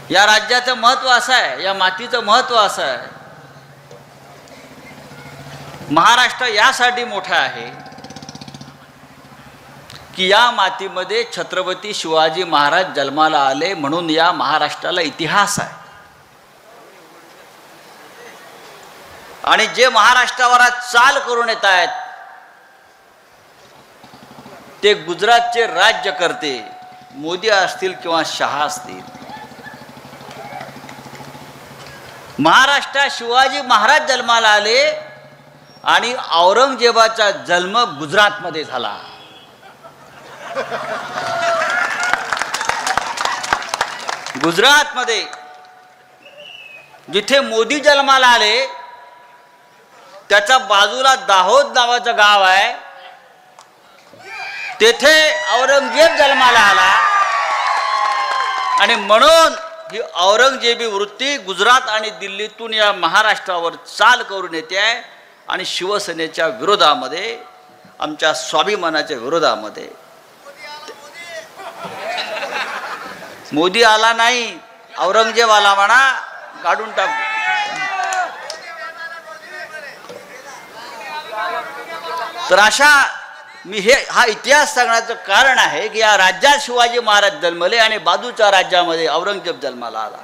या राज्याचं महत्त्व असं आहे, या मातीचं महत्त्व असं आहे, महाराष्ट्र यासाठी मोठा आहे की या मातीमध्ये छत्रपती शिवाजी महाराज जन्माला आले, म्हणून या महाराष्ट्राला इतिहास आहे। आणि जे महाराष्ट्रावर आज चाल करून येत आहेत ते गुजरातचे राज्यकर्ते मोदी असतील किंवा शहा असतील। महाराष्ट्रात शिवाजी महाराज जन्माला आले आणि औरंगजेबाचा जन्म गुजरातमध्ये झाला। गुजरातमध्ये जिथे मोदी जन्माला आले त्याच्या बाजूला दाहोद नावाचं गाव आहे, तेथे औरंगजेब जन्माला आला आणि म्हणून ही औरंगजेबी वृत्ती गुजरात आणि दिल्लीतून या महाराष्ट्रावर चाल करून येते आहे आणि शिवसेनेच्या विरोधामध्ये, आमच्या स्वाभिमानाच्या विरोधामध्ये। मोदी आला नाही, औरंगजेब आला म्हणा, काढून टाकू। तर अशा मी हा इतिहास सांगण्याचं कारण आहे की या राज्यात शिवाजी महाराज जन्मले आणि बाजूच्या राज्यामध्ये औरंगजेब जन्माला आला।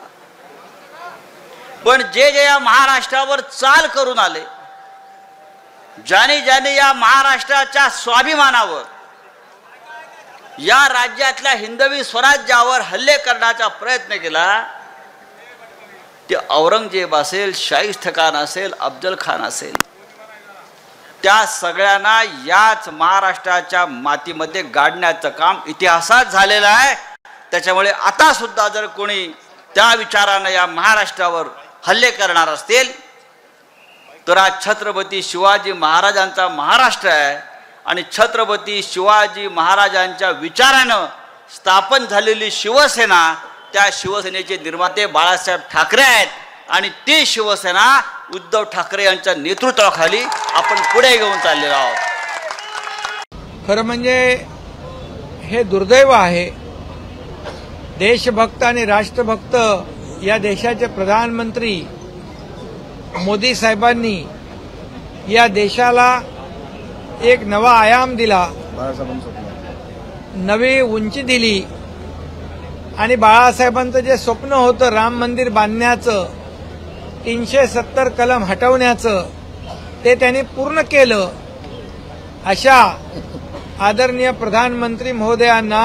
पण जे जे या महाराष्ट्रावर चाल करून आले, ज्याने ज्याने या महाराष्ट्राच्या स्वाभिमानावर, या राज्यातल्या हिंदवी स्वराज्यावर हल्ले करण्याचा प्रयत्न केला, ते औरंगजेब असेल, शाहिस्ते खान असेल, अफजल खान असेल, त्या सगळ्यांना याच महाराष्ट्राच्या मातीमध्ये गाडण्याचं काम इतिहासात झालेलं आहे। त्याच्यामुळे आता सुद्धा जर कोणी त्या विचारानं या महाराष्ट्रावर हल्ले करणार असतील तर हा छत्रपती शिवाजी महाराजांचा महाराष्ट्र आहे आणि छत्रपती शिवाजी महाराजांच्या विचारानं स्थापन झालेली शिवसेना, त्या शिवसेनेचे निर्माते बाळासाहेब ठाकरे आहेत आणि ती शिवसेना उद्धव ठाकरे यांच्या नेतृत्वाखाली आपण पुढे घेऊन चाललेलो आहोत। खरं म्हणजे हे दुर्दैव आहे, देशभक्त आणि राष्ट्रभक्त या देशाचे प्रधानमंत्री मोदी साहेबांनी या देशाला एक नवा आयाम दिला, नवी उंची दिली आणि बाळासाहेबांचं जे स्वप्न होतं राम मंदिर बांधण्याचं, 370 कलम हटवण्याचं, ते त्यांनी पूर्ण केलं। अशा आदरणीय प्रधानमंत्री महोदयांना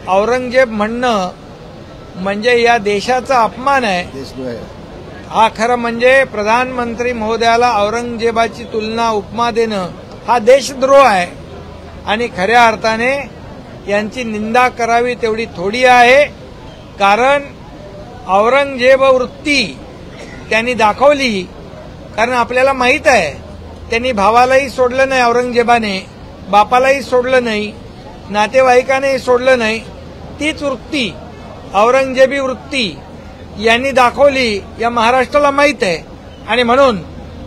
औरंगजेब म्हणणं म्हणजे या देशाचा अपमान आहे। हा खरं म्हणजे प्रधानमंत्री महोदयाला औरंगजेबाची तुलना, उपमा देणं हा देशद्रोह आहे आणि खऱ्या अर्थाने यांची निंदा करावी तेवढी थोडी आहे। कारण औरंगजेब वृत्ती त्यांनी दाखवली, कारण आपल्याला माहित आहे त्यांनी भावालाही सोडलं नाही, औरंगजेबाने बापालाही सोडलं नाही, नातेवाईकांनाही सोडलं नाही। तीच वृत्ती, औरंगजेबी वृत्ती यांनी दाखवली, या महाराष्ट्राला माहित आहे आणि म्हणून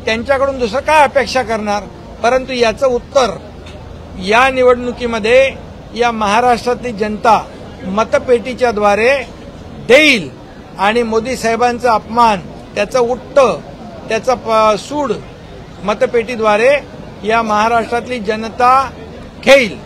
त्यांच्याकडून दुसरं काय अपेक्षा करणार। परंतु याचं उत्तर या निवडणुकीमध्ये या महाराष्ट्रातली जनता मतपेटीच्या द्वारे देईल आणि मोदी साहेबांचा अपमान, त्याचं उट्ट, त्याचा सूड मतपेटीद्वारे या महाराष्ट्रातली जनता घेईल।